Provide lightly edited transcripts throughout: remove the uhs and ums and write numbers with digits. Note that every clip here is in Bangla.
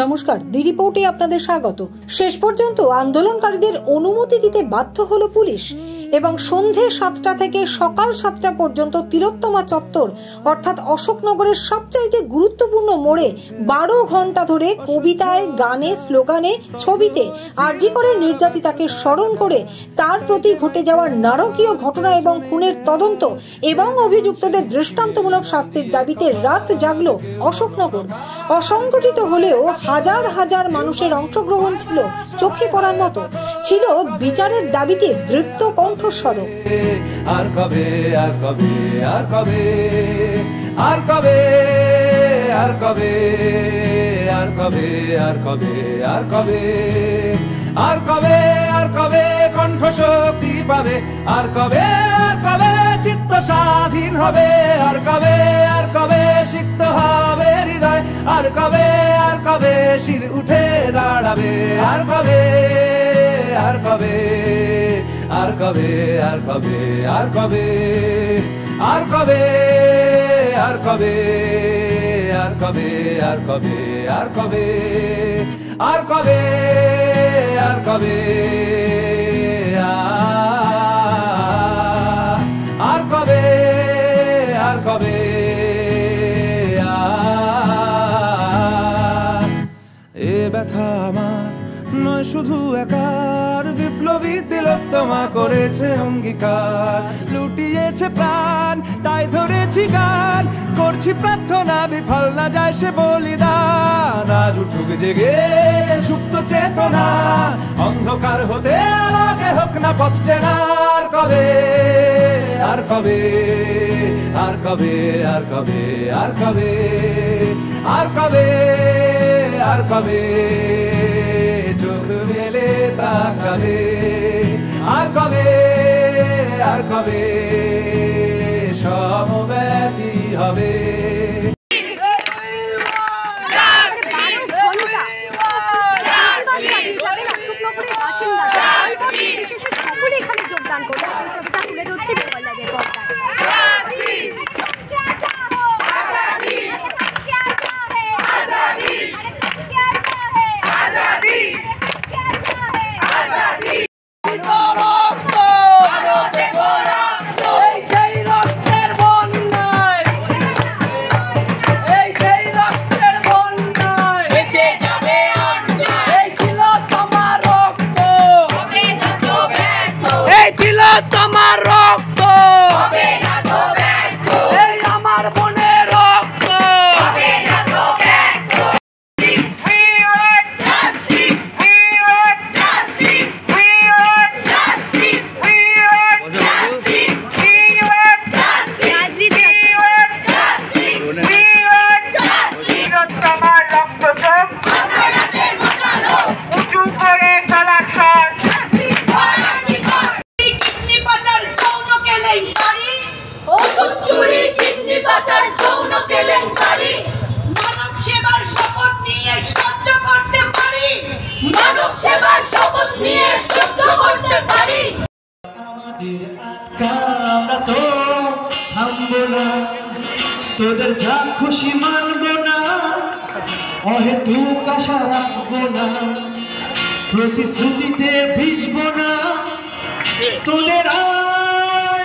নমস্কার, দি রিপোর্টে আপনাদের স্বাগত। শেষ পর্যন্ত আন্দোলনকারীদের অনুমতি দিতে বাধ্য হলো পুলিশ এবং সন্ধে 7টা থেকে সকাল 7টা পর্যন্ত তিলোত্তমা চত্বর অর্থাৎ অশোকনগরের সবচাইতে গুরুত্বপূর্ণ মোড়ে 12 ঘন্টা ধরে কবিতায়, গানে, স্লোগানে, ছবিতে আরজি করের নির্যাতিতাকে স্মরণ করে তার প্রতি ঘটে যাওয়া নারকীয় ঘটনা এবং খুনের তদন্ত এবং অভিযুক্তদের দৃষ্টান্তমূলক শাস্তির দাবিতে রাত জাগল অশোকনগর। অসংগঠিত হলেও হাজার হাজার মানুষের অংশগ্রহণ ছিল চোখে পড়ার মতো, ছিল বিচারের দাবিতে দৃপ্ত কণ্ঠস্বর। আর কবে, আর কবে, আর কবে, আর কবে, আর কবে, আর কবে, আর কবে, আর কবে, আর কবে, আর কবে কণ্ঠ শক্তি পাবে, আর কবে, আর কবে চিত্ত স্বাধীন হবে, আর কবে, আর কবে সিক্ত হবে হৃদয়, আর কবে, আর কবে শির উঠে দাঁড়াবে, আর কবে, আর কবে, আর কবে, আর কবে, আর কবে, আর কবে, আর কবে, আর কবে, আর কবে, আর কবে, আর কবে, আর কবে, আর কবে, আর কবে, এ ব্যথা আমার নয় শুধু একার, বিপ্লবী তিলোত্তমা করেছে অঙ্গীকার, লুটিয়েছে প্রাণ তাই ধরেছি গান, করছি প্রার্থনা বিফল না যায় সে বলিদান, আজ উঠুক জেগে সুপ্ত চেতনা, অন্ধকার হতে আলোকে হোক না পথ চেনা, আর কবে, আর কবে, আর কবে, আর কবে, আর কবে, আর কবে, আর কবে চোখ মেলে তাকাবে, আর কবে, আর কবে সমব্যথী হবে। যোগদান করবে তুলে ধরছি মোবাইল লাগে তোমার রক্ত হবে না তো ব্যর্থ, এই আমার মনের রক্ত হবে না তো ব্যর্থ। We want justice, we want justice, we want justice, we want justice, we want justice, we want justice, we want justice। তোমার রক্ত চোখ অপরাধের মশালো উঁচু করে চলা সর, ওষুধ চুরি, কিডনি পাচার, যৌন কেলেঙ্কারি, মানব সেবার শপথ নিয়ে সহ্য করতে পারি, মানব সেবার শপথ নিয়ে সহ্য করতে পারি। আমরা তো থামবো না, তোদের যা খুশি মানবো না, অহেতুক আশা রাখবো না, প্রতিশ্রুতিতে ভিজবো না, তোদের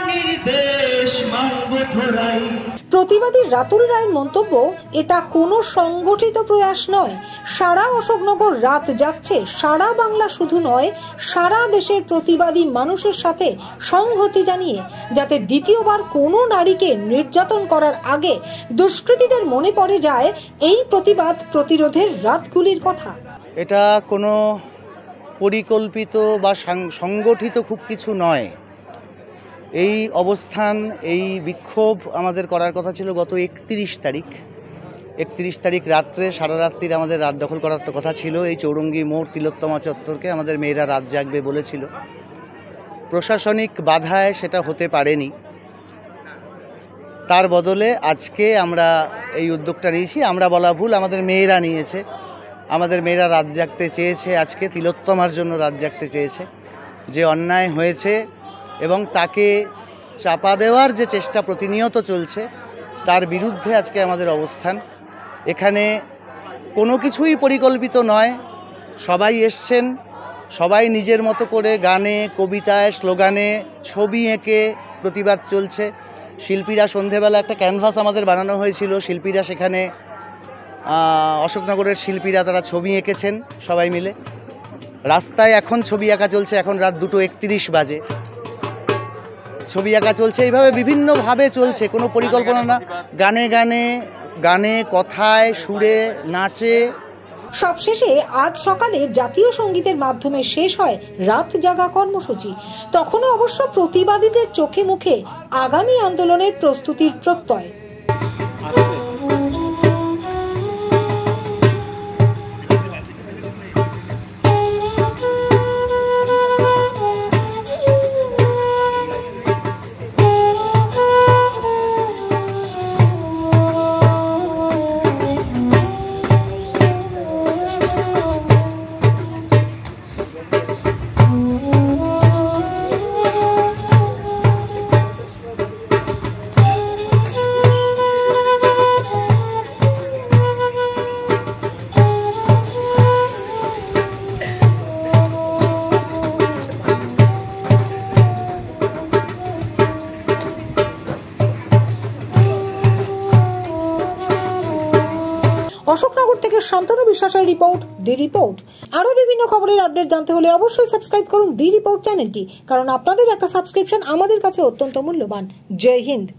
নির্দেশ মানব ধরাই। প্রতিবাদী রাতুল রায়ের মন্তব্য, এটা কোনো সংগঠিত প্রয়াস নয়, সারা অশোকনগর রাত জাগছে, সারা বাংলা শুধু নয় সারা দেশের প্রতিবাদী মানুষের সাথে সংহতি জানিয়ে, যাতে দ্বিতীয়বার কোনো নারীকে নির্যাতন করার আগে দুষ্কৃতীদের মনে পড়ে যায় এই প্রতিবাদ প্রতিরোধের রাতগুলির কথা। এটা কোনো পরিকল্পিত বা সংগঠিত খুব কিছু নয়। এই অবস্থান, এই বিক্ষোভ আমাদের করার কথা ছিল গত 31 তারিখ রাত্রে, সারা রাত্রির আমাদের রাত দখল করার কথা ছিল এই চৌরঙ্গি মোড় তিলোত্তমা চত্বরকে। আমাদের মেয়েরা রাত জাগবে বলেছিল, প্রশাসনিক বাধায় সেটা হতে পারেনি, তার বদলে আজকে আমরা এই উদ্যোগটা নিয়েছি। আমরা বলা ভুল, আমাদের মেয়েরা নিয়েছে, আমাদের মেয়েরা রাত জাগতে চেয়েছে, আজকে তিলোত্তমার জন্য রাত জাগতে চেয়েছে। যে অন্যায় হয়েছে এবং তাকে চাপা দেওয়ার যে চেষ্টা প্রতিনিয়ত চলছে, তার বিরুদ্ধে আজকে আমাদের অবস্থান। এখানে কোনো কিছুই পরিকল্পিত নয়, সবাই এসছেন, সবাই নিজের মতো করে গানে, কবিতায়, স্লোগানে, ছবি এঁকে প্রতিবাদ চলছে। শিল্পীরা সন্ধেবেলা একটা ক্যানভাস আমাদের বানানো হয়েছিল, শিল্পীরা সেখানে অশোকনগরের শিল্পীরা তারা ছবি এঁকেছেন সবাই মিলে। রাস্তায় এখন ছবি আঁকা চলছে, এখন রাত 2:31 বাজে, ছবি আঁকা চলছে। এইভাবে বিভিন্নভাবে চলছে, কোনো পরিকল্পনা না, গানে গানে গানে, কথায়, সুরে, নাচে। সবশেষে আজ সকালে জাতীয় সঙ্গীতের মাধ্যমে শেষ হয় রাত জাগা কর্মসূচি। তখনও অবশ্য প্রতিবাদীদের চোখে মুখে আগামী আন্দোলনের প্রস্তুতির প্রত্যয়। অশোকনগর থেকে শান্তনু বিশ্বাসের রিপোর্ট, দি রিপোর্ট। আরো বিভিন্ন খবরের আপডেট জানতে হলে অবশ্যই সাবস্ক্রাইব করুন দি রিপোর্ট চ্যানেলটি, কারণ আপনাদের একটা সাবস্ক্রিপশন আমাদের কাছে অত্যন্ত মূল্যবান। জয় হিন্দ।